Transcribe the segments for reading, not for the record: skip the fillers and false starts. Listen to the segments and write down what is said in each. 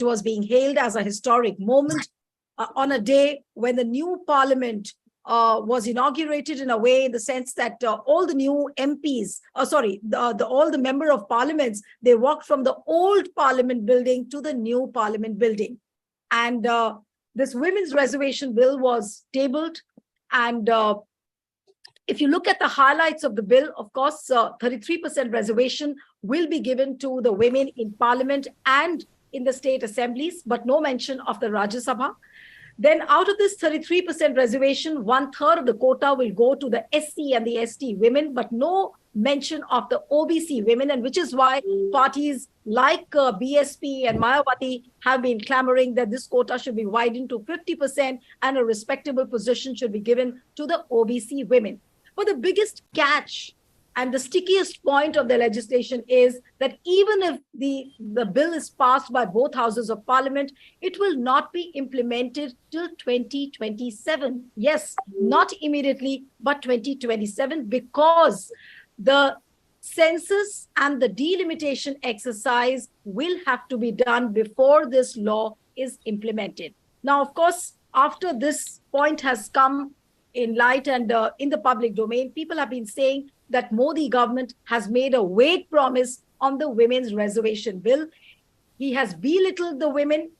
was being hailed as a historic moment on a day when the new parliament was inaugurated in a way, in the sense that all the new MPs, all the member of parliaments, they walked from the old parliament building to the new parliament building. And this women's reservation bill was tabled. And if you look at the highlights of the bill, of course, 33% reservation will be given to the women in parliament and in the state assemblies, but no mention of the Rajya Sabha. Then out of this 33% reservation, 1/3 of the quota will go to the SC and the ST women, but no mention of the OBC women, and which is why parties like BSP and Mayawati have been clamoring that this quota should be widened to 50% and a respectable position should be given to the OBC women. But the biggest catch and the stickiest point of the legislation is that even if the bill is passed by both houses of parliament, it will not be implemented till 2027. Yes, not immediately, but 2027, because the census and the delimitation exercise will have to be done before this law is implemented. Now, of course, after this point has come in light and in the public domain, people have been saying that Modi government has made a vague promise on the women's reservation bill. He has belittled the women.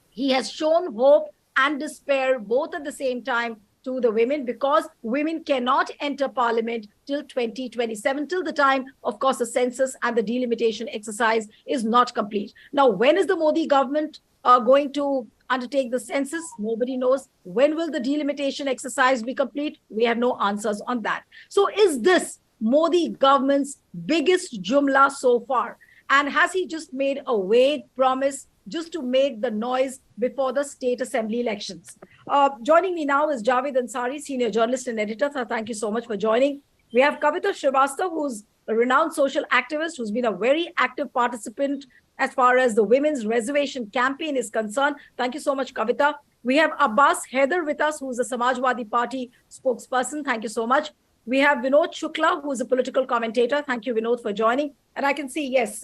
He has shown hope and despair both at the same time to the women, because women cannot enter parliament till 2027, till the time, of course, the census and the delimitation exercise is not complete. Now, when is the Modi government going to undertake the census? Nobody knows. When will the delimitation exercise be complete? We have no answers on that. So is this Modi government's biggest jumla so far? And has he just made a vague promise just to make the noise before the state assembly elections? Joining me now is Javed Ansari, senior journalist and editor. So thank you so much for joining. We have Kavita Srivastava, who's a renowned social activist, who's been a very active participant as far as the women's reservation campaign is concerned. Thank you so much, Kavita. We have Abbas Haider with us, who's a Samajwadi Party spokesperson. Thank you so much. We have Vinod Shukla, who is a political commentator. Thank you, Vinod, for joining. And I can see, yes,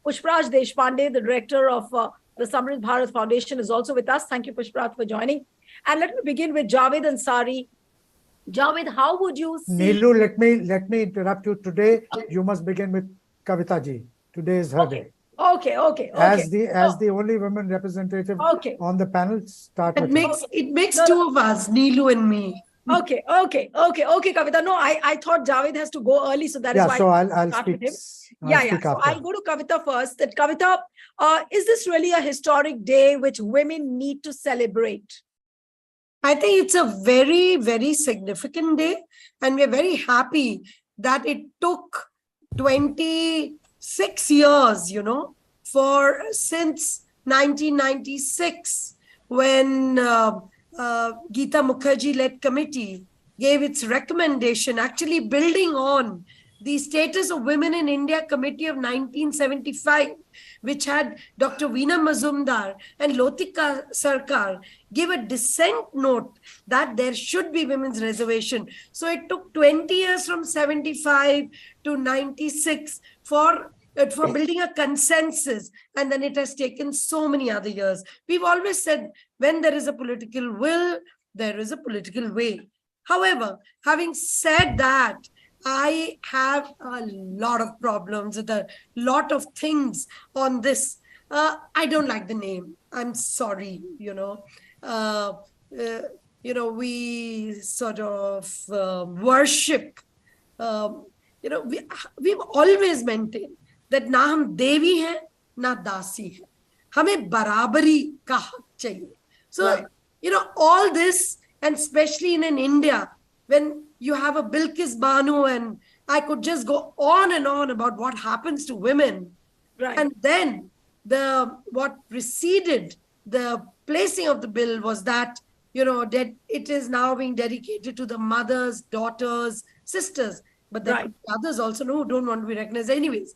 Pushpraj Deshpande, the director of the Samrit Bharat Foundation, is also with us. Thank you, Pushpraj, for joining. And let me begin with Javed Ansari. Javed, how would you see... Neelu, let me interrupt you. Today, you must begin with Kavita ji. Today is her day. Okay. As the only women representative on the panel, start. It makes two of us, Neelu and me. Okay, Kavita. No, I thought Javed has to go early, so that is why so I'll speak. So I'll go to Kavita first. That Kavita, is this really a historic day which women need to celebrate? I think it's a very, very significant day, and we're very happy that it took 26 years, since 1996, when Geeta Mukherjee-led committee gave its recommendation, actually building on the Status of Women in India Committee of 1975, which had Dr. Veena Mazumdar and Lotika Sarkar give a dissent note that there should be women's reservation. So it took 20 years from 75 to 96 for building a consensus, and then it has taken so many other years. We've always said, when there is a political will, there is a political way. However, having said that, I have a lot of problems with a lot of things on this. I don't like the name. I'm sorry, we sort of worship, we've always maintained that ना हम देवी हैं ना दासी हैं, हमें बराबरी का हक चाहिए. So, all this, and especially in India, when you have a Bilkis Banu, and I could just go on and on about what happens to women. Right. And then what preceded the placing of the bill was that, that it is now being dedicated to the mothers, daughters, sisters. But there are others also who don't want to be recognized anyways.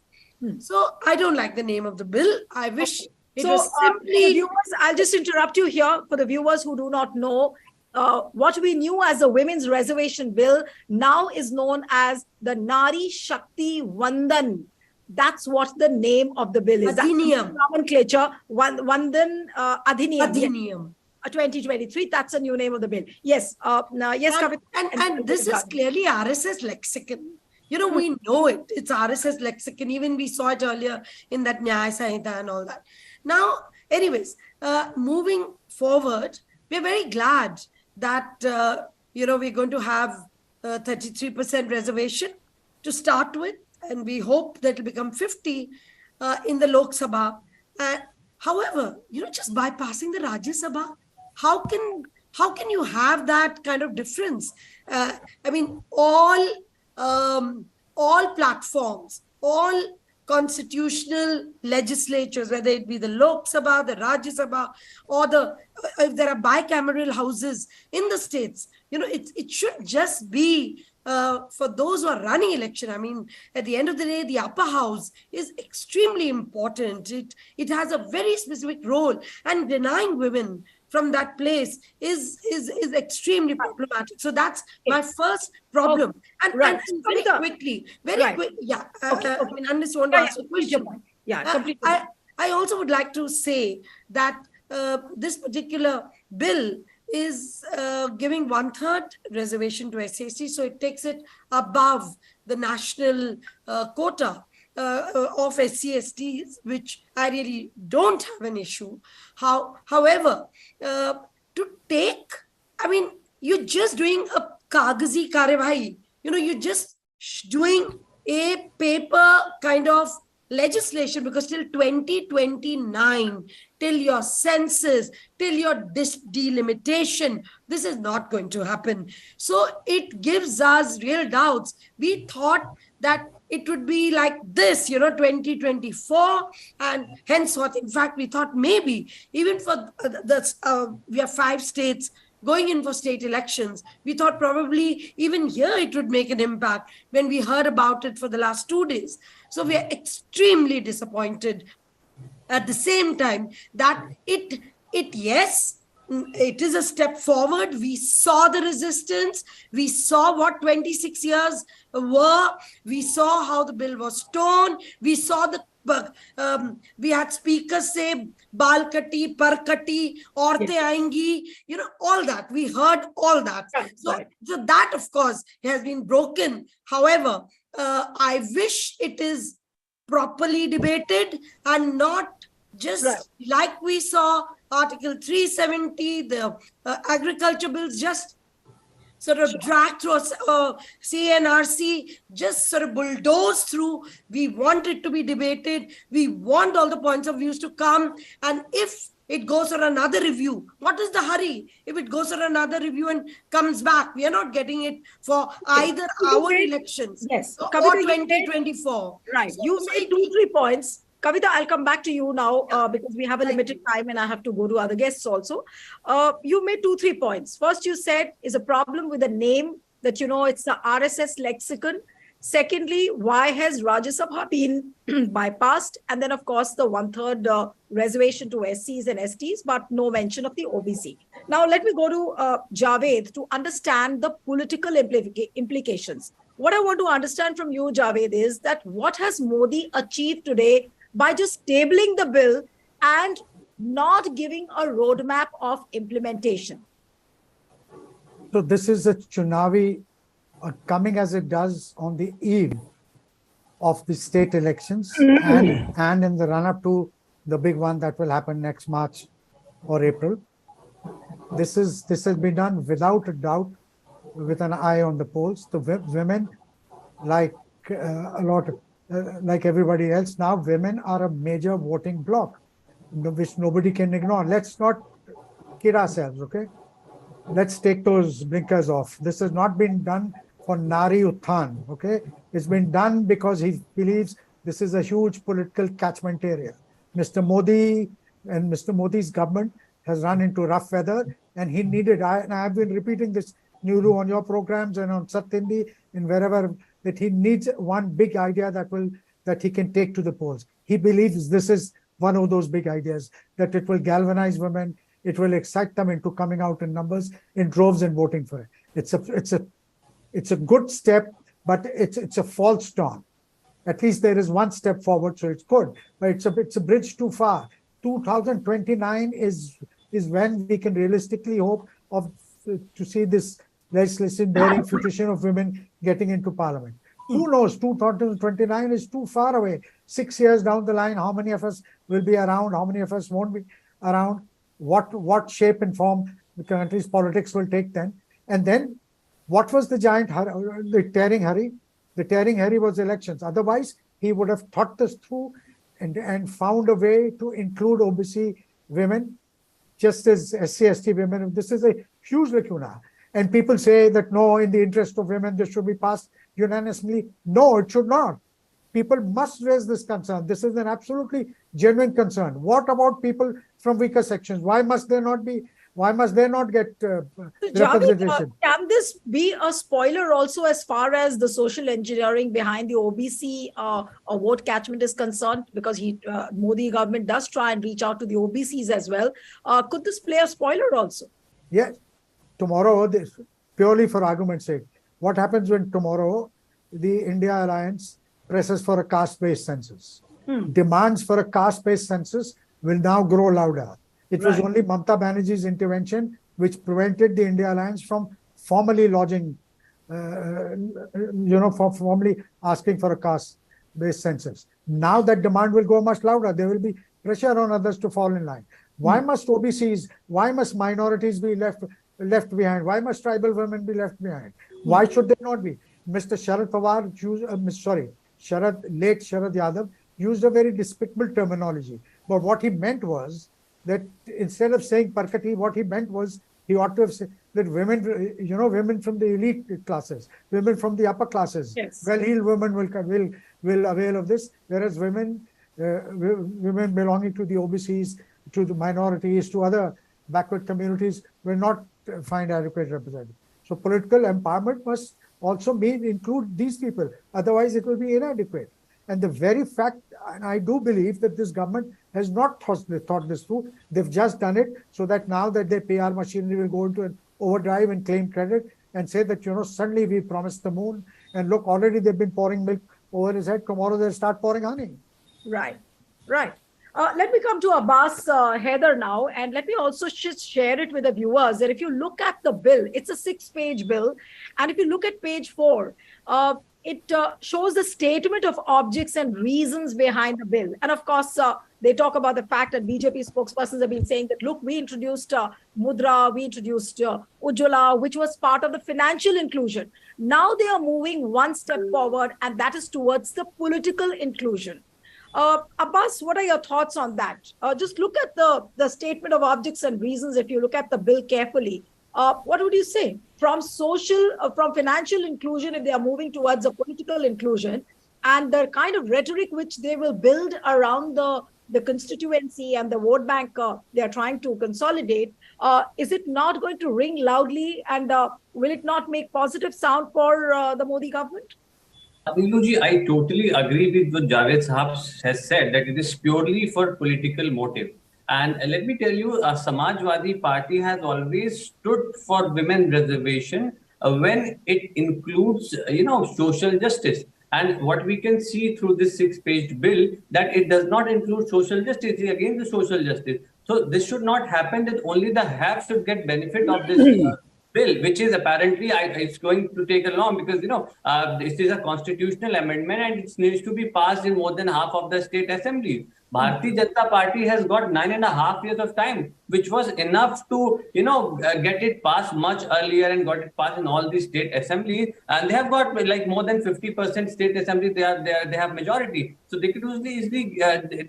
So I don't like the name of the bill. I wish it was simply... viewers, I'll just interrupt you here for the viewers who do not know. What we knew as the Women's Reservation Bill now is known as the Nari Shakti Vandan That's what the name of the bill is. Adhiniyam. Nomenclature. Vandan Adhiniyam. Adhiniyam. 2023. That's a new name of the bill. Yes. Yes, Kavita. And this is clearly RSS lexicon. You know, we know it. It's RSS lexicon. Even we saw it earlier in that Nyaya Sanhita and all that. Now, anyways, moving forward, we're very glad that, we're going to have 33% reservation to start with. And we hope that it'll become 50 in the Lok Sabha. However, just bypassing the Rajya Sabha, how can you have that kind of difference? All platforms, all constitutional legislatures, whether it be the Lok Sabha, the Rajya Sabha, or if there are bicameral houses in the states, it should just be for those who are running election. At the end of the day, the upper house is extremely important. It has a very specific role, and denying women from that place is extremely problematic. So that's my first problem. And very quickly, yeah. Unless you want to answer the question. Yeah, completely. I also would like to say that this particular bill is giving 1/3 reservation to SCST, so it takes it above the national quota of SCSTs, which I really don't have an issue. However, to take, you're just doing a kagazi karewai. You're just doing a paper kind of legislation, because till 2029, till your census, till your delimitation, this is not going to happen. So it gives us real doubts. We thought that it would be like this, 2024, and henceforth, in fact, we thought maybe even for we have 5 states going in for state elections. We thought probably even here it would make an impact when we heard about it for the last 2 days. So we are extremely disappointed at the same time that yes, it is a step forward. We saw the resistance. We saw what 26 years were. We saw how the bill was torn. We saw we had speakers say, Bal kati, par kati, aurte aayengi, all that. We heard all that. So that, of course, has been broken. However, I wish it is properly debated and not just like we saw Article 370, the agriculture bills just sort of drag through CNRC, just sort of bulldoze through. We want it to be debated. We want all the points of views to come. And if it goes for another review, what is the hurry? If it goes for another review and comes back, we are not getting it for either our elections or 2024. Right. You made 2-3 points. Kavita, I'll come back to you now because we have a limited time and I have to go to other guests also. You made 2-3 points. First, you said is a problem with the name that, it's the RSS lexicon. Secondly, why has Rajya Sabha been bypassed? And then, of course, the 1/3 reservation to SCs and STs, but no mention of the OBC. Now, let me go to Javed to understand the political implications. What I want to understand from you, Javed, is that what has Modi achieved today by just tabling the bill and not giving a roadmap of implementation? So this is a Chunavi coming as it does on the eve of the state elections and in the run-up to the big one that will happen next March or April. This has been done without a doubt, with an eye on the polls. The women, like like everybody else now, women are a major voting bloc, which nobody can ignore. Let's not kid ourselves, okay? Let's take those blinkers off. This has not been done for Nari Uthan, okay? It's been done because he believes this is a huge political catchment area. Mr. Modi and Mr. Modi's government has run into rough weather, and he needed, and I have been repeating this, Nuru, on your programs and on Satyindi, in wherever, that he needs one big idea that he can take to the polls. He believes this is one of those big ideas, that it will galvanize women, it will excite them into coming out in numbers, in droves, and voting for it. It's a good step, but it's a false dawn. At least there is one step forward, so it's good. But it's a bridge too far. 2029 is when we can realistically hope to see this legislation bearing fruition of women getting into parliament. Who knows? 2029 is too far away. 6 years down the line, how many of us will be around? How many of us won't be around? What shape and form the country's politics will take then? And then, what was the tearing hurry? The tearing hurry was elections. Otherwise, he would have thought this through and found a way to include OBC women, just as SC/ST women. This is a huge lacuna. And people say that no, in the interest of women, this should be passed unanimously. No, it should not. People must raise this concern. This is an absolutely genuine concern. What about people from weaker sections? Why must they not get representation? Can this be a spoiler also as far as the social engineering behind the OBC vote catchment is concerned? Because Modi government does try and reach out to the OBCs as well. Could this play a spoiler also? Yes. Tomorrow, purely for argument's sake, what happens when tomorrow the India Alliance presses for a caste-based census? Demands for a caste-based census will now grow louder. It was only Mamata Banerjee's intervention which prevented the India Alliance from formally lodging, formally asking for a caste-based census. Now that demand will go much louder. There will be pressure on others to fall in line. Why must OBCs, why must minorities be left behind? Why must tribal women be left behind? Why should they not be? Mr. Sharad Pawar late Sharad Yadav used a very despicable terminology. But what he meant was that instead of saying Parkati, what he meant was he ought to have said that women from the elite classes, women from the upper classes, well-heeled women will avail of this, whereas women belonging to the OBCs, to the minorities, to other backward communities will not find adequate representation. So political empowerment must also include these people. Otherwise, it will be inadequate. And the very fact, and I do believe that this government has not thought this through. They've just done it so that now that their PR machinery will go into an overdrive and claim credit and say that, suddenly we promised the moon. And look, already they've been pouring milk over his head. Tomorrow they'll start pouring honey. Right. Let me come to Abbas Haider now, and let me also share it with the viewers that if you look at the bill, it's a 6-page bill. And if you look at page 4, it shows the statement of objects and reasons behind the bill. And of course, they talk about the fact that BJP spokespersons have been saying that, look, we introduced Mudra, we introduced Ujjwala, which was part of the financial inclusion. Now they are moving one step forward, and that is towards the political inclusion. Abbas, what are your thoughts on that? Just look at the statement of objects and reasons. If you look at the bill carefully, what would you say? From financial inclusion, if they are moving towards a political inclusion, and the kind of rhetoric which they will build around the constituency and the vote bank they are trying to consolidate, is it not going to ring loudly, and will it not make positive sound for the Modi government? Abhiluji, I totally agree with what Javed Sahab has said, that it is purely for political motive. And let me tell you, Samajwadi Party has always stood for women reservation when it includes, social justice. And what we can see through this 6-page bill, that it does not include social justice. It is against the social justice. So this should not happen, that only the haves should get benefit of this bill, which is apparently it's going to take a long, because this is a constitutional amendment and it needs to be passed in more than half of the state assemblies. Bharatiya Janata Party has got 9.5 years of time, which was enough to get it passed much earlier and got it passed in all these state assemblies. And they have got like more than 50% state assemblies. They have majority, so they could easily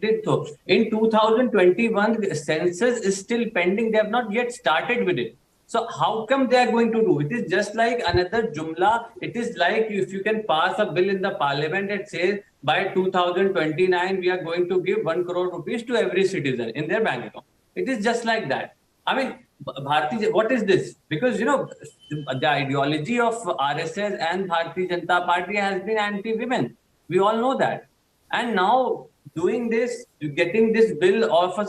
did so. In 2021, the census is still pending. They have not yet started with it. So how come they are going to do? It is just like another jumla. It is like if you can pass a bill in the parliament that says by 2029 we are going to give 1 crore rupees to every citizen in their bank account. It is just like that. I mean, Bharatiya, what is this? Because the ideology of RSS and Bharatiya Janata Party has been anti-women. We all know that. And now doing this, getting this bill all of a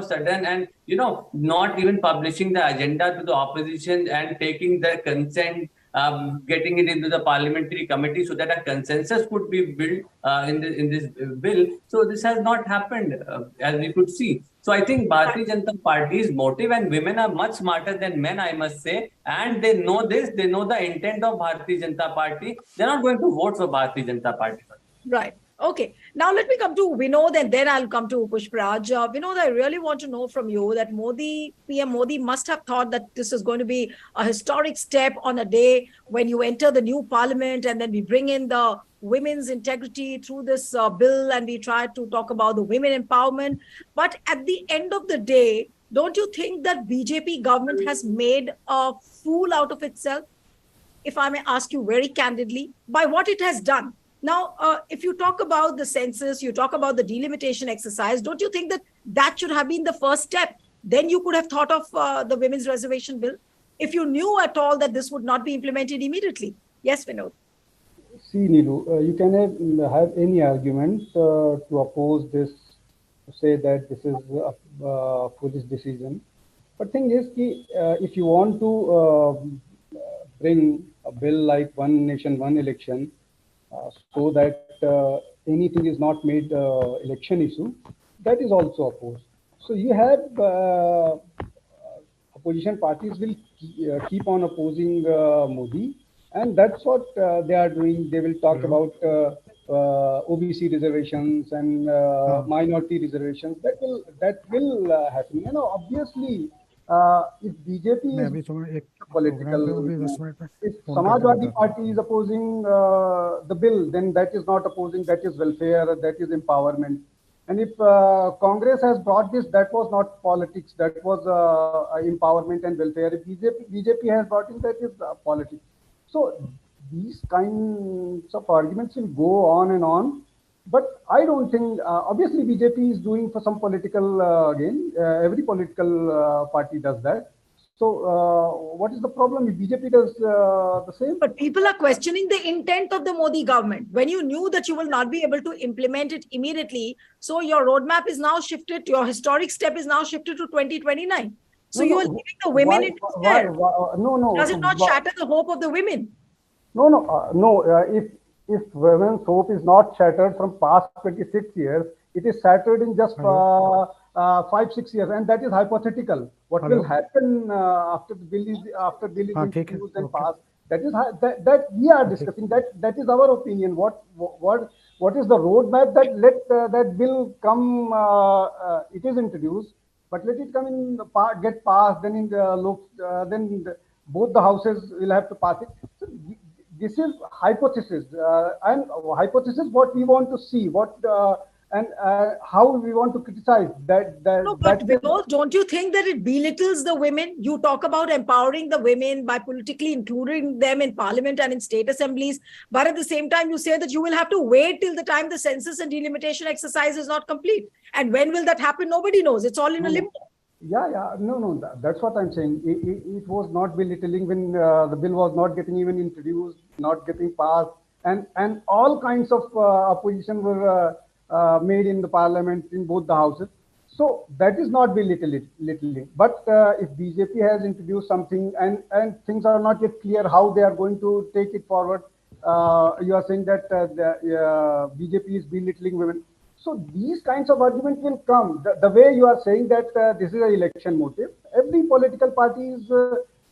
sudden, and not even publishing the agenda to the opposition and taking the consent getting it into the parliamentary committee so that a consensus could be built in this bill. So this has not happened, as we could see. So I think Bharatiya Janata Party's motive, and women are much smarter than men, I must say, and they know this. They know the intent of Bharatiya Janata Party. They're not going to vote for Bharatiya Janata Party. Right. Okay. Now let me come to Vinod, and then I'll come to Pushparaj. Vinod, I really want to know from you that PM Modi must have thought that this is going to be a historic step on a day when you enter the new parliament, and then we bring in the women's integrity through this bill, and we try to talk about the women empowerment. But at the end of the day, don't you think that BJP government has made a fool out of itself, if I may ask you very candidly, by what it has done? Now, if you talk about the census, you talk about the delimitation exercise, don't you think that that should have been the first step? Then you could have thought of the women's reservation bill, if you knew at all that this would not be implemented immediately. Yes, Vinod. See, Neelu, you can have any argument to oppose this, to say that this is a foolish decision. But thing is, if you want to bring a bill like one nation, one election, so that anything is not made election issue, that is also opposed. So you have opposition parties will keep on opposing Modi, and that's what they are doing. They will talk about OBC reservations and minority reservations. That will happen. You know, obviously, if BJP is political, if Samajwadi Party is opposing the bill, then that is not opposing, that is welfare, that is empowerment. And if Congress has brought this, that was not politics, that was empowerment and welfare. If BJP has brought in, that is politics. So these kinds of arguments will go on and on. But I don't think, obviously BJP is doing for some political gain. Every political party does that. So what is the problem if BJP does the same? But people are questioning the intent of the Modi government. When you knew that you will not be able to implement it immediately, so your roadmap is now shifted, your historic step is now shifted to 2029. So you are leaving the women into despair. No. Does it not shatter the hope of the women? If women's hope is not shattered from past 26 years, it is shattered in just 5-6 years, and that is hypothetical. What will happen after the bill is introduced and passed? That we are discussing. That is our opinion. What is the roadmap that let that bill come? It is introduced, but let it come in get passed. Then in then both the houses will have to pass it. So this is hypothesis, and hypothesis what we want to see, and how we want to criticize that. No, but Vinod, don't you think that it belittles the women? You talk about empowering the women by politically including them in parliament and in state assemblies, but at the same time you say that you will have to wait till the time the census and delimitation exercise is not complete. And when will that happen? Nobody knows. It's all in a limbo. No, that's what I'm saying. It was not belittling when the bill was not getting even introduced, not getting passed, and all kinds of opposition were made in the parliament, in both the houses. So that is not belittling. But if BJP has introduced something and things are not yet clear how they are going to take it forward, you are saying that BJP is belittling women. So these kinds of arguments will come. The way you are saying that this is an election motive, every political party is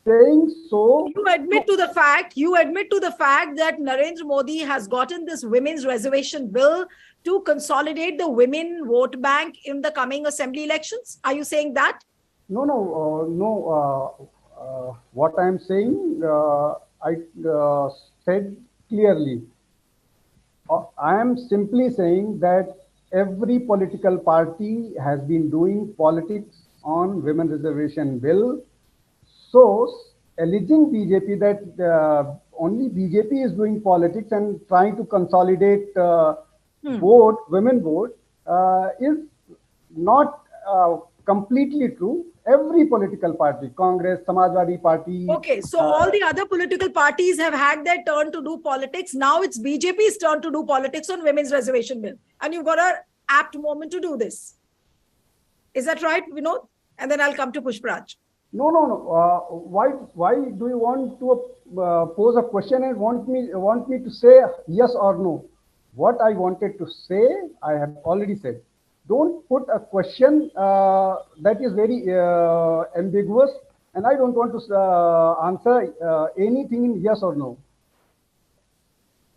saying so. You admit to the fact that Narendra Modi has gotten this women's reservation bill to consolidate the women vote bank in the coming assembly elections. Are you saying that? No. What I am saying, I said clearly. I am simply saying that every political party has been doing politics on women reservation bill. So alleging BJP that only BJP is doing politics and trying to consolidate women vote is not completely true. Every political party, Congress, Samajwadi Party. Okay, so all the other political parties have had their turn to do politics. Now it's BJP's turn to do politics on women's reservation bill. And you've got an apt moment to do this. Is that right, Vinod? And then I'll come to Pushparaj. No, no, no. Why do you want to pose a question and want me to say yes or no? What I wanted to say, I have already said. Don't put a question that is very ambiguous, and I don't want to answer anything in yes or no.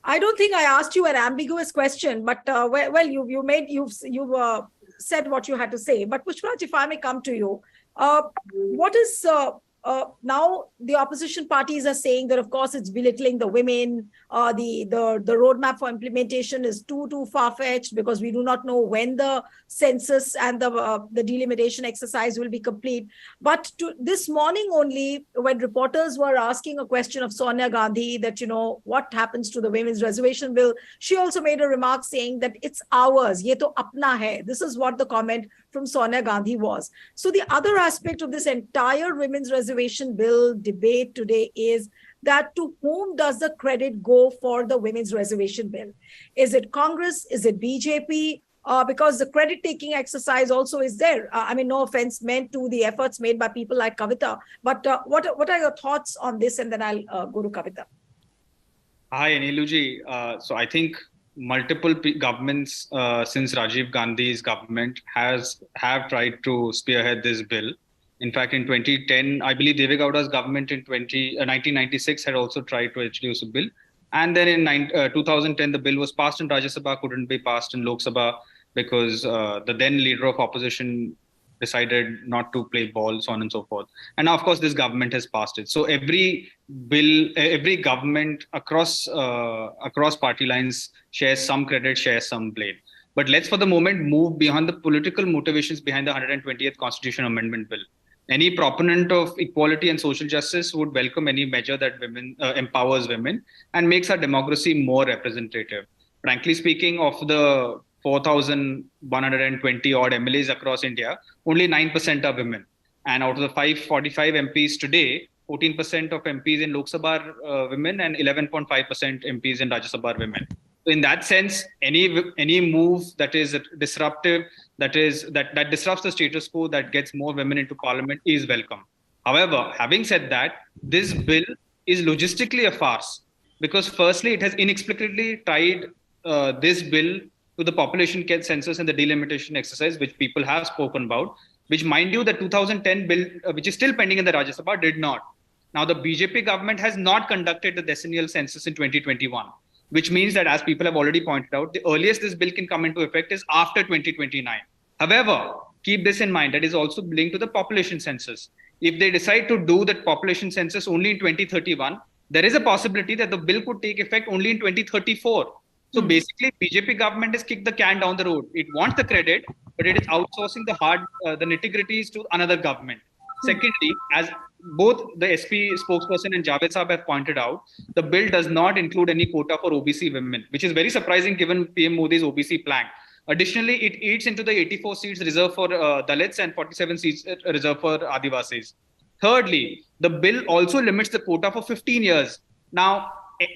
I don't think I asked you an ambiguous question, but you've said what you had to say. But Pushparaj, if I may come to you, what is now the opposition parties are saying that of course it's belittling the women. The roadmap for implementation is too far-fetched because we do not know when the census and the delimitation exercise will be complete. But this morning only, when reporters were asking a question of Sonia Gandhi that, what happens to the women's reservation bill, she also made a remark saying that it's ours, ye to apna hai. This is what the comment from Sonia Gandhi was. So the other aspect of this entire women's reservation bill debate today is that to whom does the credit go for the women's reservation bill? Is it Congress? Is it BJP? Because the credit-taking exercise also is there. I mean, no offense meant to the efforts made by people like Kavita. But what are your thoughts on this? And then I'll go to Kavita. Hi, Aniluji. So I think multiple governments since Rajiv Gandhi's government have tried to spearhead this bill. In fact, in 2010, I believe Deve Gowda's government in 1996 had also tried to introduce a bill. And then in 2010, the bill was passed in Rajya Sabha, couldn't be passed in Lok Sabha because the then leader of opposition decided not to play ball, so on and so forth. And now, of course, this government has passed it. So every bill, every government across party lines shares some credit, shares some blame. But let's for the moment move beyond the political motivations behind the 120th Constitution Amendment Bill. Any proponent of equality and social justice would welcome any measure that empowers women and makes our democracy more representative. Frankly speaking, of the 4,120 odd MLAs across India, only 9% are women. And out of the 545 MPs today, 14% of MPs in Lok Sabha are women and 11.5% MPs in Rajya Sabha are women. So in that sense, any move that is disruptive, that disrupts the status quo, that gets more women into parliament is welcome. However, having said that, this bill is logistically a farce because firstly, it has inexplicably tied this bill to the population census and the delimitation exercise, which people have spoken about, which mind you, the 2010 bill, which is still pending in the Rajya Sabha, did not. Now, the BJP government has not conducted the decennial census in 2021, which means that, as people have already pointed out, the earliest this bill can come into effect is after 2029. However, keep this in mind, that is also linked to the population census. If they decide to do that population census only in 2031, there is a possibility that the bill could take effect only in 2034. So basically, BJP government has kicked the can down the road. It wants the credit, but it is outsourcing the nitty-gritties to another government. Secondly, as both the SP spokesperson and Javed Saab have pointed out, the bill does not include any quota for OBC women, which is very surprising given PM Modi's OBC plan. Additionally, it eats into the 84 seats reserved for Dalits and 47 seats reserved for Adivasis. Thirdly, the bill also limits the quota for 15 years. Now,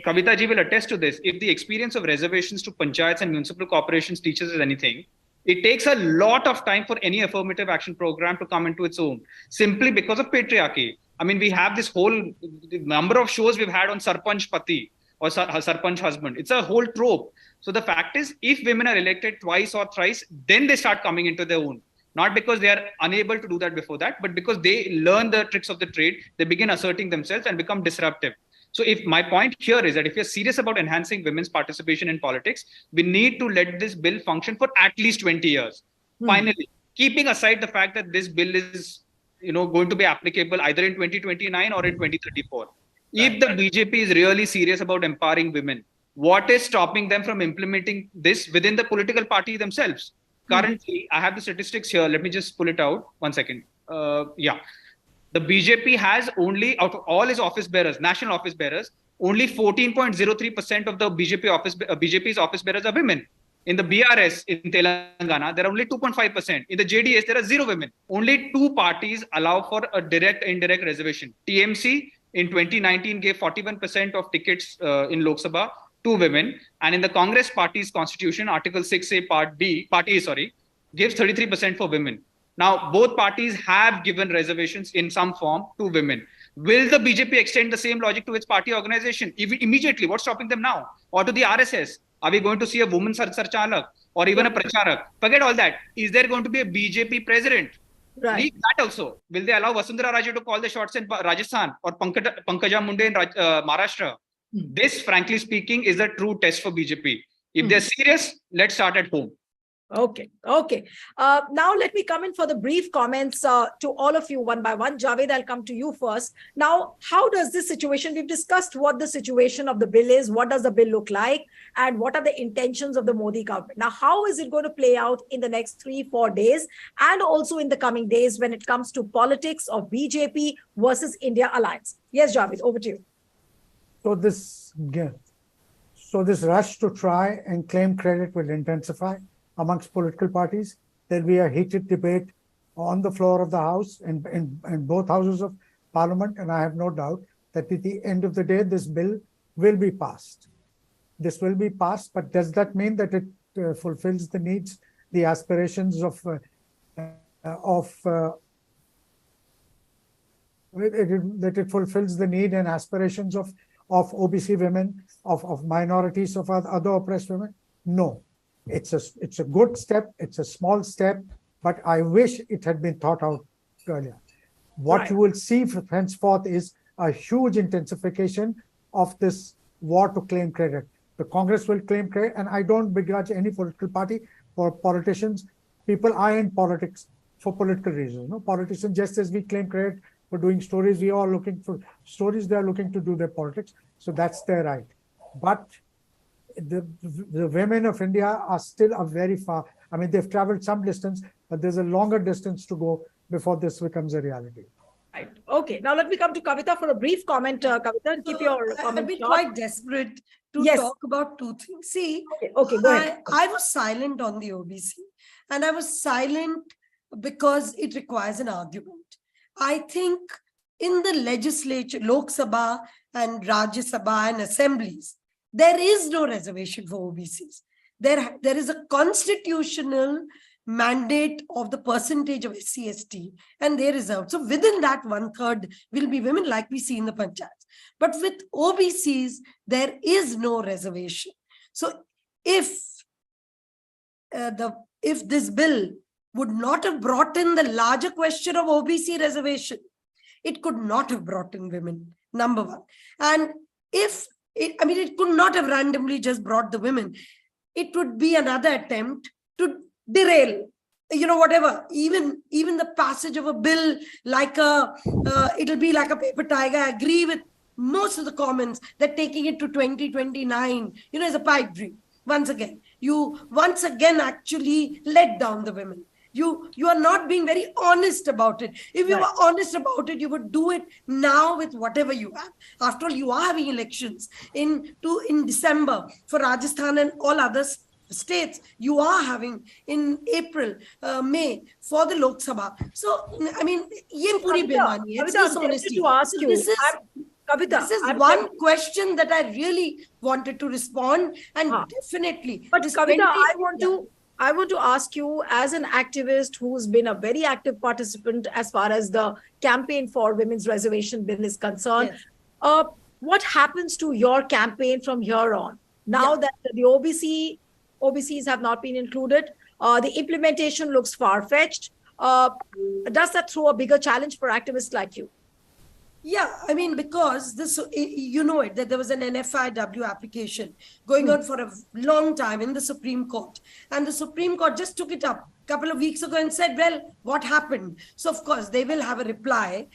Kavita ji will attest to this. If the experience of reservations to panchayats and municipal corporations teaches us anything, it takes a lot of time for any affirmative action program to come into its own, simply because of patriarchy. I mean, we have this whole number of shows we've had on Sarpanch Pati or Sarpanch husband. It's a whole trope. So the fact is, if women are elected twice or thrice, then they start coming into their own. Not because they are unable to do that before that, but because they learn the tricks of the trade, they begin asserting themselves and become disruptive. So if my point here is that if you're serious about enhancing women's participation in politics, we need to let this bill function for at least 20 years. Finally, keeping aside the fact that this bill is going to be applicable either in 2029 or in 2034. If the BJP is really serious about empowering women, what is stopping them from implementing this within the political party themselves? Currently, I have the statistics here. Let me just pull it out. 1 second. The BJP has only, out of all its office bearers, national office bearers, only 14.03% of the BJP's office bearers are women. In the BRS in Telangana, there are only 2.5%. In the JDS, there are 0 women. Only 2 parties allow for a direct-indirect reservation. TMC in 2019 gave 41% of tickets in Lok Sabha to women. And in the Congress party's constitution, Article 6A Part A, gives 33% for women. Now, both parties have given reservations in some form to women. Will the BJP extend the same logic to its party organization immediately? What's stopping them now? Or to the RSS? Are we going to see a woman Sarchalak or even a Pracharak? Forget all that. Is there going to be a BJP president? Right. Leave that also. Will they allow Vasundhara Raje to call the shots in Rajasthan or Pankaja Munde in Maharashtra? This, frankly speaking, is a true test for BJP. If they're serious, let's start at home. Okay. Now let me come in for the brief comments to all of you one by one. Javed, I'll come to you first. Now, how does this situation, we've discussed what the situation of the bill is, what does the bill look like, and what are the intentions of the Modi government. Now, how is it going to play out in the next 3-4 days and also in the coming days when it comes to politics of BJP versus India alliance? Yes, Javed, over to you. So this rush to try and claim credit will intensify amongst political parties. There'll be a heated debate on the floor of the House and in both houses of Parliament. And I have no doubt that at the end of the day, this bill will be passed. This will be passed, but does that mean that it fulfills the needs, the aspirations that it fulfills the need and aspirations of OBC women, of minorities, of other oppressed women? No. It's a good step. It's a small step, but I wish it had been thought out earlier. What you will see henceforth is a huge intensification of this war to claim credit. The Congress will claim credit, and I don't begrudge any political party or politicians. People are in politics for political reasons. No, politicians, just as we claim credit for doing stories, we are looking for stories. They are looking to do their politics, so that's their right. But the women of India are still a very far. I mean, they've traveled some distance, but there's a longer distance to go before this becomes a reality. Right. Okay. Now let me come to Kavita for a brief comment. Kavita, and keep your comment. I've been quite desperate to talk about two things. See, okay, go ahead. I was silent on the OBC, and I was silent because it requires an argument. I think in the legislature, Lok Sabha and Rajya Sabha and assemblies, there is no reservation for OBCs. There is a constitutional mandate of the percentage of SC/ST, and they reserved. So within that, 1/3 will be women, like we see in the panchayats. But with OBCs, there is no reservation. So if this bill would not have brought in the larger question of OBC reservation, it could not have brought in women, number one. And it could not have randomly just brought the women. It would be another attempt to derail, whatever, even the passage of a bill like it'll be like a paper tiger. I agree with most of the comments that taking it to 2029, is a pipe dream. You once again actually let down the women. You are not being very honest about it. If you were honest about it, you would do it now with whatever you have. After all, you are having elections in December for Rajasthan and all other states. You are having in April, May for the Lok Sabha. So, I mean, ye puri bemani hai. It's dishonesty. To ask you, this is one question that I really wanted to respond, and definitely. But Kavita, I want to ask you, as an activist who's been a very active participant as far as the campaign for women's reservation bill is concerned, what happens to your campaign from here on? Now that the OBCs have not been included, the implementation looks far-fetched. Does that throw a bigger challenge for activists like you? Yeah, I mean, because this, that there was an NFIW application going on for a long time in the Supreme Court. And the Supreme Court just took it up a couple of weeks ago and said, well, what happened? So, of course, they will have a reply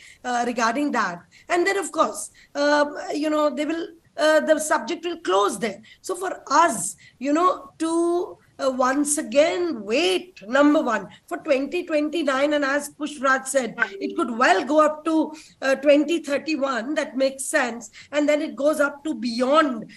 regarding that. And then, of course, they will, the subject will close there. So for us, to once again wait, number one, for 2029, and as Pushpraj said, it could well go up to 2031. That makes sense, and then it goes up to beyond,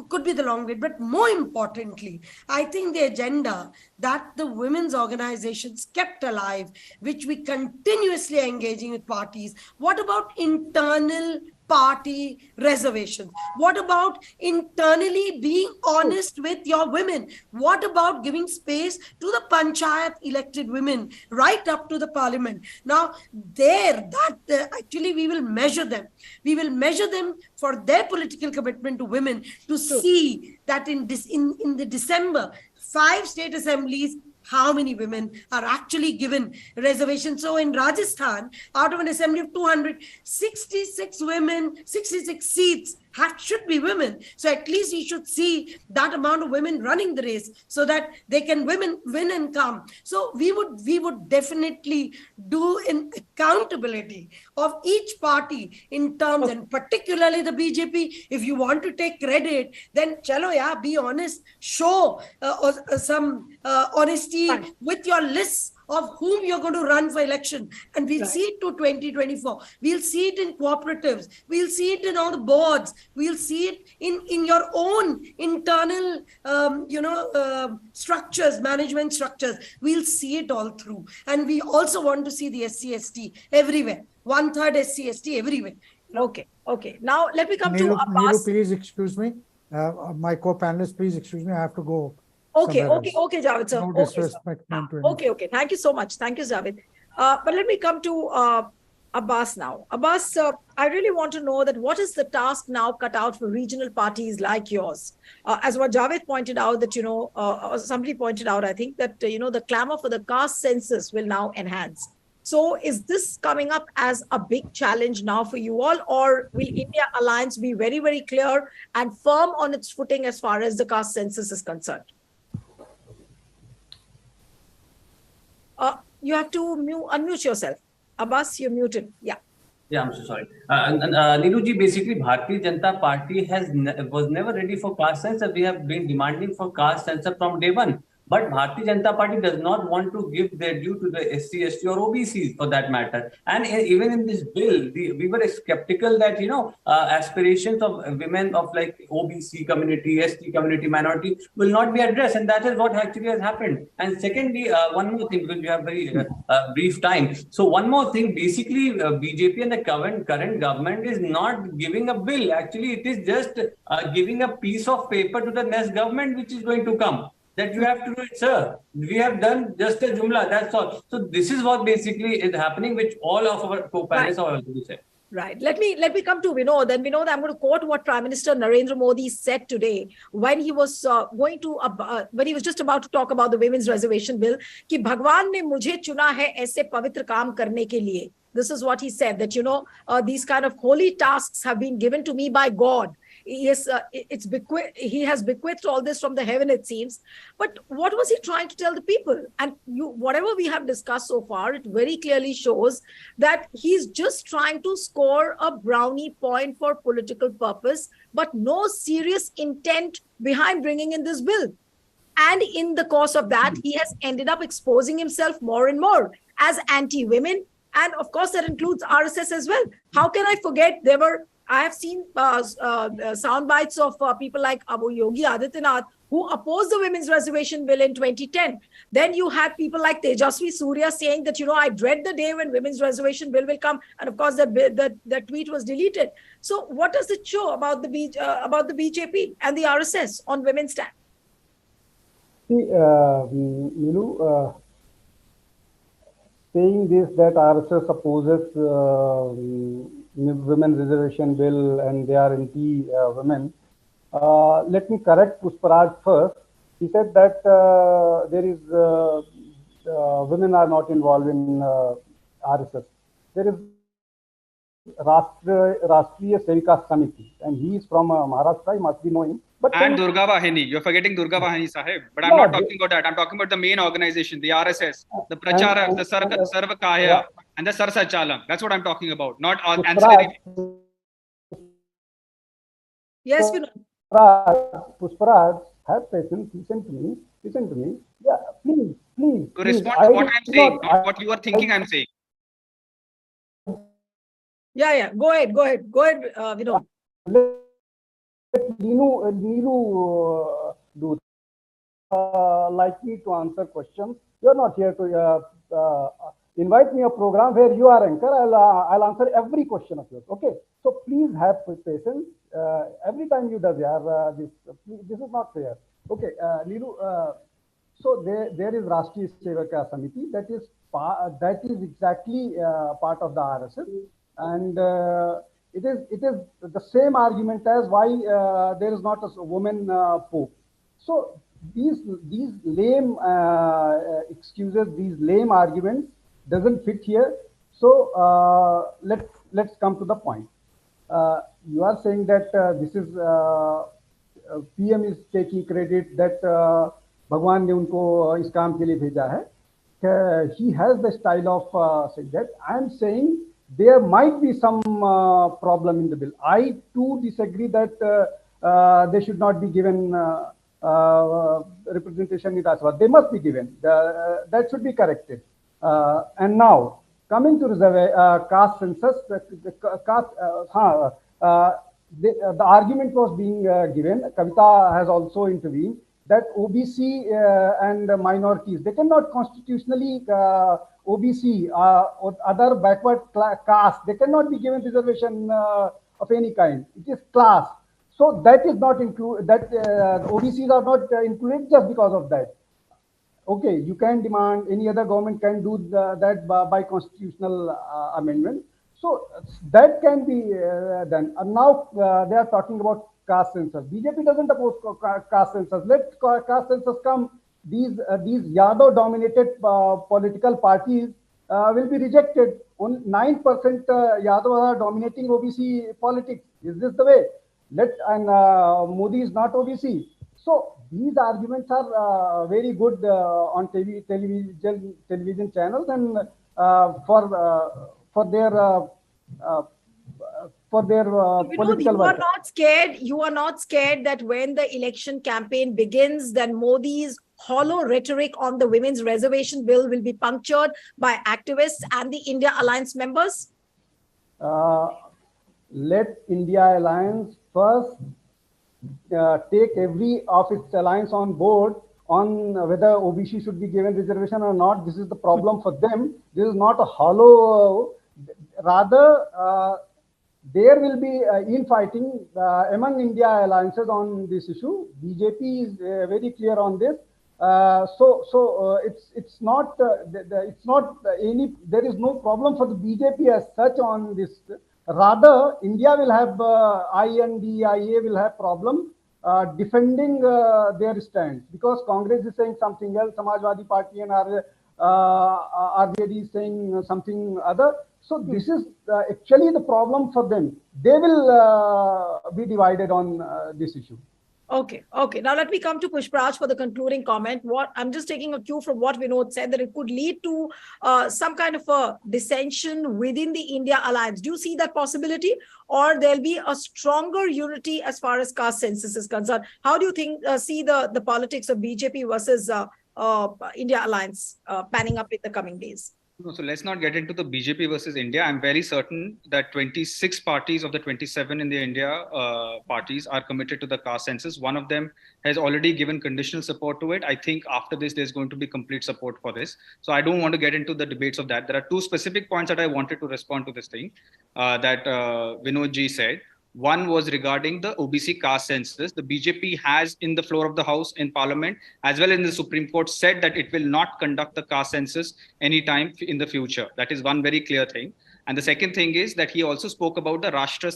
could be the long wait. But more importantly, I think the agenda that the women's organizations kept alive, which we continuously are engaging with parties. What about internal party reservations? What about internally being honest with your women? What about giving space to the panchayat elected women right up to the parliament? Now, actually we will measure them. We will measure them for their political commitment to women, to see that in the December 5 state assemblies, how many women are actually given reservations. So in Rajasthan, out of an assembly of 266 women, 66 seats should be women. So at least we should see that amount of women running the race so that they can win and come. So we would definitely do an accountability of each party in terms, and particularly the BJP. If you want to take credit, then chalo yeah, be honest, show some honesty with your lists of whom you're going to run for election, and we'll see it to 2024. We'll see it in cooperatives, we'll see it in all the boards, we'll see it in your own internal structures, management structures. We'll see it all through. And we also want to see the SC/ST everywhere, 1/3 SC/ST everywhere. Okay. Now let me come to Neelu, Abbas. please excuse me. My co-panelists, please excuse me. I have to go. Okay, Javed sir. No Okay, disrespect meant to okay. Thank you so much. Thank you, Javed. But let me come to Abbas now. Abbas, I really want to know that what is the task now cut out for regional parties like yours? As what Javed pointed out, that, somebody pointed out, I think that, the clamor for the caste census will now enhance. So is this coming up as a big challenge now for you all, or will India Alliance be very, very clear and firm on its footing as far as the caste census is concerned? You have to unmute yourself. Abbas, you're muted. Yeah. Yeah, I'm so sorry. Neelu ji, basically, Bharatiya Janata Party was never ready for caste census. We have been demanding for caste census from day one. But Bharatiya Janata Party does not want to give their due to the SC/ST or OBCs for that matter. And even in this bill, we were skeptical that, aspirations of women of like OBC community, ST community, minority will not be addressed. And that is what actually has happened. And secondly, one more thing, because we have very brief time. So one more thing, basically, BJP and the current government is not giving a bill. Actually, it is just giving a piece of paper to the next government, which is going to come. That you have to do it, sir. We have done just a jumla, that's all. So this is what basically is happening, which all of our co-panelists have already said. Right. Let me come to Vinod. And Vinod, I'm going to quote what Prime Minister Narendra Modi said today when he was when he was just about to talk about the women's reservation bill. कि भगवान ने मुझे चुना है ऐसे पवित्र काम करने के लिए. This is what he said, that these kind of holy tasks have been given to me by God. Yes, he has bequeathed all this from the heaven, it seems. But what was he trying to tell the people? And whatever we have discussed so far, it very clearly shows that he's just trying to score a brownie point for political purpose, but no serious intent behind bringing in this bill. And in the course of that, he has ended up exposing himself more and more as anti-women. And of course, that includes RSS as well. How can I forget? I have seen sound bites of people like Abu Yogi Adityanath, who opposed the women's reservation bill in 2010. Then you had people like Tejasvi Surya saying that, I dread the day when women's reservation bill will come. And of course, the tweet was deleted. So what does it show about the BJP and the RSS on women's stand? See, Neelu, saying this, that RSS opposes women reservation bill and they are anti-women. Let me correct Pushparaj first. He said that women are not involved in RSS. There is Rashtriya Sevika Samiti, and he is from Maharashtra. You must be knowing. And Durga Vahini, you're forgetting Durga Vahini Sahib. But I'm not talking about that. I'm talking about the main organization, the RSS, the Pracharak, the Sarvakaya, and the Sarsachalam. That's what I'm talking about, not ancillary. Yes, Vinod. Pushparaj, have patience. Listen to me. Yeah, please. To respond to what I'm saying, not what you are thinking I'm saying. Yeah. Go ahead, Vinod. Let Neelu do like me to answer questions. You're not here to invite me a program where you are anchor. I'll answer every question of yours. Okay. So please have patience. Every time you does this is not fair. Okay, Lilu. So there is Rashtriya Sevaka Samiti that is exactly part of the RSS, and it is the same argument as why there is not a woman pope. So these lame excuses, these lame arguments doesn't fit here. So let's come to the point. You are saying that this is PM is taking credit that भगवान ने उनको इस काम के लिए भेजा है. He has the style of saying that. I am saying there might be some problem in the bill. I too disagree that they should not be given representation in Rajya Sabha. They must be given. That should be corrected. And now coming to caste census, the argument was being given. Kavita has also intervened that OBC and minorities, they cannot constitutionally OBC or other backward caste, they cannot be given reservation of any kind. It is class. So that is not included, that OBCs are not included just because of that. Okay, you can demand, any other government can do that by constitutional amendment. So that can be done. And now they are talking about caste census. BJP doesn't oppose caste census. Let caste census come. These Yadav-dominated political parties will be rejected. Only 9% Yadav are dominating OBC politics. Is this the way? Modi is not OBC. So these arguments are very good on television channels and for their political work. You are not scared that when the election campaign begins, then Modi's hollow rhetoric on the women's reservation bill will be punctured by activists and the India Alliance members? Let India Alliance first take every of its alliance on board on whether OBC should be given reservation or not. This is the problem for them. This is not a hollow. Rather, there will be infighting among India alliances on this issue. BJP is very clear on this. It's not any. There is no problem for the BJP as such on this. Rather, India will have INDIA will have problem defending their stance because Congress is saying something else, Samajwadi Party and RJD is saying something other. So this is actually the problem for them. They will be divided on this issue. Okay. Now let me come to Pushparaj for the concluding comment. I'm just taking a cue from what Vinod said, that it could lead to some kind of a dissension within the India Alliance. Do you see that possibility, or there'll be a stronger unity as far as caste census is concerned? How do you think see the politics of BJP versus India Alliance panning up in the coming days? No, so let's not get into the BJP versus India. I'm very certain that 26 parties of the 27 in the India parties are committed to the caste census. One of them has already given conditional support to it. I think after this, there's going to be complete support for this. So I don't want to get into the debates of that. There are two specific points that I wanted to respond to this thing that Vinod ji said. One was regarding the OBC caste census. The BJP has in the floor of the House in Parliament, as well as in the Supreme Court, said that it will not conduct the caste census anytime in the future. That is one very clear thing. And the second thing is that he also spoke about the Rashtriya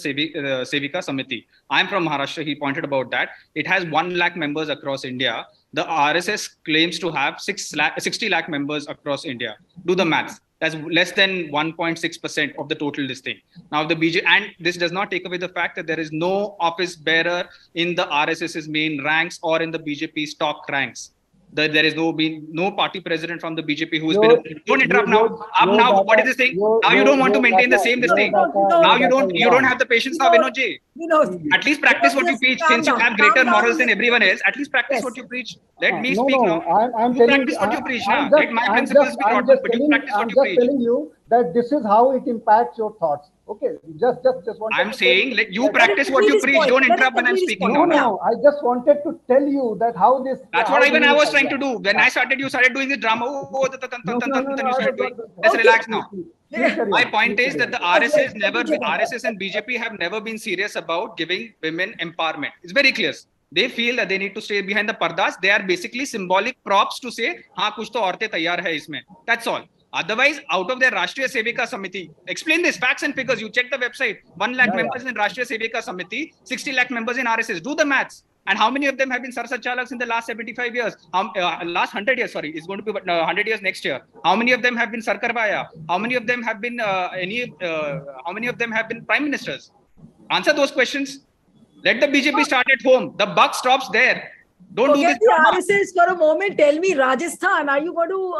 Sevika Samiti. I'm from Maharashtra. He pointed about that. It has 1 lakh members across India. The RSS claims to have 60 lakh members across India. Do the maths. That's less than 1.6% of the total listing. Now the BJP, and this does not take away the fact that there is no office bearer in the RSS's main ranks or in the BJP's top ranks. There is no party president from the BJP who has been. Don't interrupt now. Now, what is this thing? Now you don't want to maintain the same thing. Now you don't have the patience now, Vinod ji. At least practice what you preach. Since you have greater morals than everyone else, at least practice what you preach. Let me speak now. I'm practice what you preach now. Let my principles be taught, but you practice what you preach. that this is how it impacts your thoughts. Okay, just want. I'm saying, let you practice what you preach. Don't interrupt when I'm speaking. No, I just wanted to tell you that how this. That's what even I was trying to do. When I started, you started doing the drama. Let's relax now. My point is that the RSS and BJP have never been serious about giving women empowerment. It's very clear. They feel that they need to stay behind the pardas. They are basically symbolic props to say, "हाँ कुछ तो औरतें तैयार है इसमें." That's all. Otherwise, out of their Rashtriya Sevika Samiti, explain this, facts and figures. You check the website. 1 lakh members in Rashtriya Sevika Samiti, 60 lakh members in RSS. Do the maths. And how many of them have been Sarsachalaks in the last 75 years? Last 100 years, sorry. It's going to be 100 years next year. How many of them have been Sarkarbaya? How many of them have been how many of them have been prime ministers? Answer those questions. Let the BJP start at home. The buck stops there. Don't do this. RSS for a moment. Tell me, Rajasthan, are you going to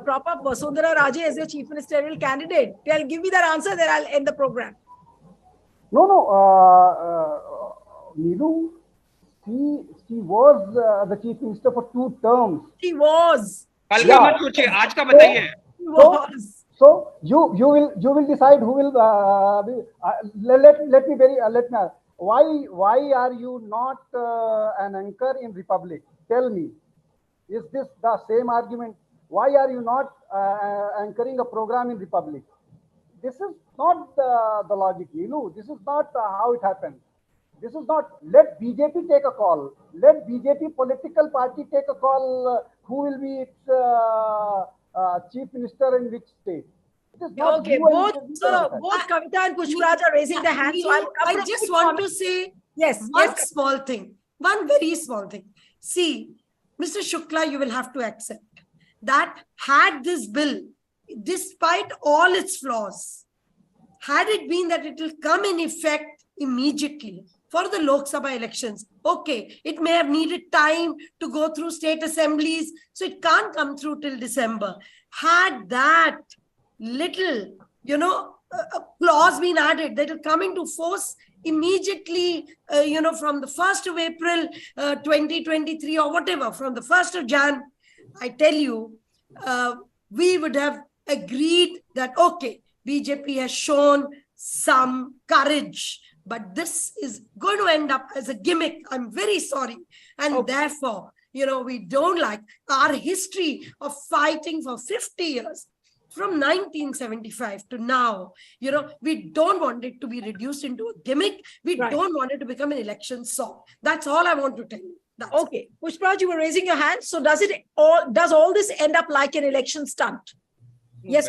prop up Vasundhara Raje as your chief ministerial candidate? Give me that answer, then I'll end the program. No, Neeru, she was the chief minister for 2 terms. She was. So you will decide who will let me why are you not an anchor in Republic? Tell me, is this the same argument? Why are you not anchoring a program in Republic? This is not the logic, Neelu. This is not how it happens. This is not. Let BJP take a call. Let BJP political party take a call. Who will be its chief minister in which state? Okay, both Kavita and Pushparaj are raising their hands. So I just want to say one very small thing. See, Mr. Shukla, you will have to accept that had this bill, despite all its flaws, had it been that it will come in effect immediately for the Lok Sabha elections, okay, it may have needed time to go through state assemblies, so it can't come through till December. Had that little, clause been added that will come into force immediately, from the 1st of April, 2023 or whatever, from the 1st of Jan, I tell you, we would have agreed that, okay, BJP has shown some courage, but this is going to end up as a gimmick. I'm very sorry. And therefore, we don't like our history of fighting for 50 years. From 1975 to now, we don't want it to be reduced into a gimmick. We don't want it to become an election song. That's all I want to tell you. Okay. Pushparaj, you were raising your hand. So does all this end up like an election stunt? Yes.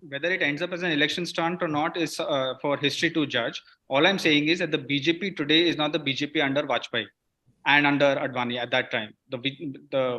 Whether it ends up as an election stunt or not is for history to judge. All I'm saying is that the BJP today is not the BJP under Vajpayee and under Advani at that time. The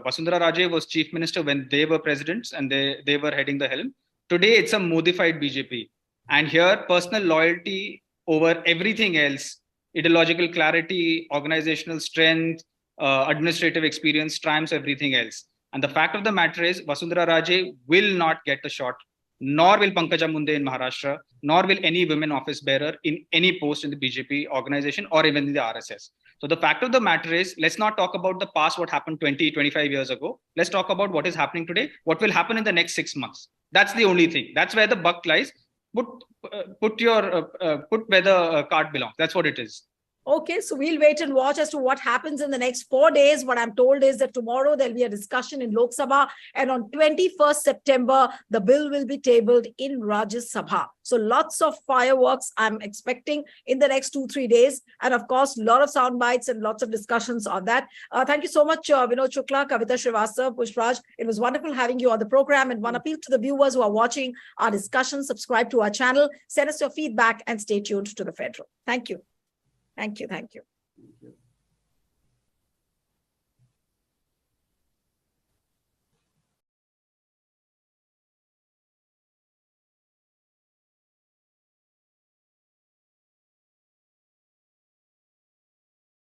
Vasundhara Raje was chief minister when they were presidents and they were heading the helm. Today, it's a modified BJP. And here, personal loyalty over everything else, ideological clarity, organizational strength, administrative experience triumphs everything else. And the fact of the matter is, Vasundhara Raje will not get a shot, nor will Pankaja Munde in Maharashtra, nor will any women office bearer in any post in the BJP organization or even in the RSS. So the fact of the matter is, let's not talk about the past, what happened 20, 25 years ago. Let's talk about what is happening today, what will happen in the next 6 months. That's the only thing. That's where the buck lies. Put where the card belongs. That's what it is. Okay, so we'll wait and watch as to what happens in the next 4 days. What I'm told is that tomorrow there'll be a discussion in Lok Sabha, and on 21st September, the bill will be tabled in Rajya Sabha. So lots of fireworks I'm expecting in the next 2-3 days. And of course, a lot of sound bites and lots of discussions on that. Thank you so much, Vinod Shukla, Kavita Srivastava, Pushparaj. It was wonderful having you on the program, and one appeal to the viewers who are watching our discussion, subscribe to our channel, send us your feedback, and stay tuned to the Federal. Thank you. Thank you. Thank you.